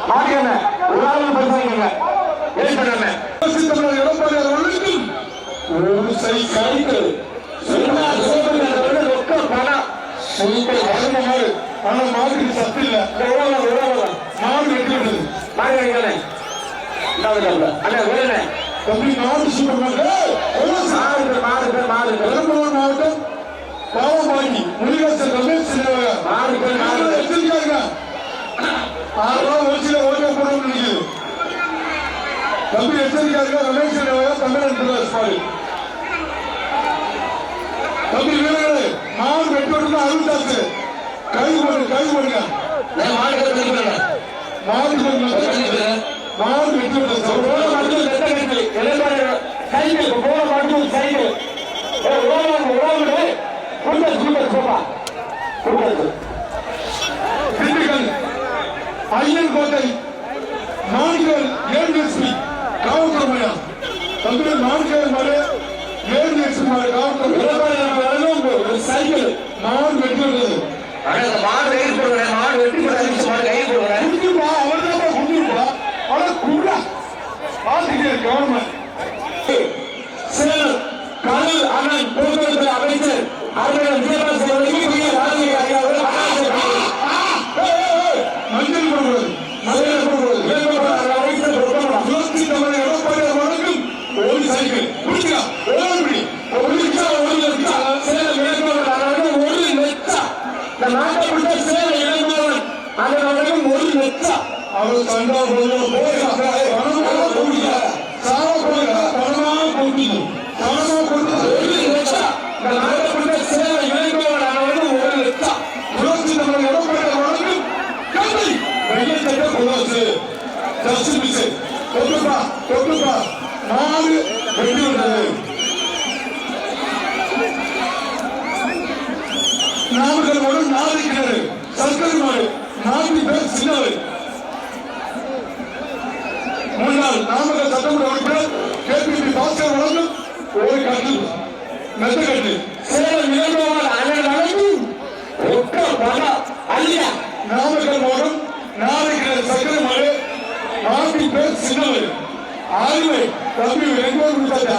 மாட்டியான ஒரு ஆள் பேசுறீங்க ஒரு சரி கழிக்கிறது ரொக்க பணம் ஆனா மாட்டுக்கு சத்து இல்ல மாடு வெட்டி விடுது மாடு கிடைக்கிறேன் தம்பி மாடு சூப்பர் மாடு பெரம்பலூர் மாவட்டம் பாவமாகி முருகேசன் ரமேஷ் எச்சரிக்கையாங்க 6 ரூபா ஒரு சில ஓட்ட போடணும்னு நினைக்குது தம்பி எச்சரிக்கையாங்க ரமேஷ் தமிழன் பாரு தம்பி வீரர்களே மாடு வெட்டி விடுறது அருள்தாசு கை போடுங்க மாடு வெட்டி விடுறது சைக்கிள் போன மாட்டு சைக்கிள் திண்டுக்கல் ஐயன் கோட்டை நான்கல் ஏஎஸ்பி காவல்துறை மையம் தம்பி நான்கல் மாடு ஏஎஸ்பி மாடு காவல்துறை சைக்கிள் மாடு வெட்டி விடுறது மாடு வெட்டி போடுறேன் மாடு வெட்டி போடுறேன் அவர்தான் குடிப்பா ஆனா கூட பாத்துக்கிட்டு கவர்மெண்ட் சேலம் கடல் அண்ணன் போக்குவரத்து அமைச்சர் அவர்கள் மஞ்சள் போடுவது வழங்கும் ஒரு சைக்கிள் சேலம் நாட்டப்பட்ட சேலம் இளங்கோவன் அதன் வழங்கும் 1 லட்சம் அவர் கண்டா மாடு வெட்டி விட்டது நாமக்கல் மாடு நாளை கிணறு சர்க்கரை மாடு 4 பேர் சின்னவர் முன்னாள் நாமக்கல் சட்டமன்ற உறுப்பினர் கேபிபி பாஸ்கர் வழங்கும் ஒரு கட்டு மெத்த கட்டு சேலம் இளங்கோவன் அனைவரும் நாமக்கல் மாவட்டம் நாளை கிணறு சர்க்கரை மாடு 4 பேர் சின்னவர் ஆளுமை தம்பி எங்கோ கொடுத்தாங்க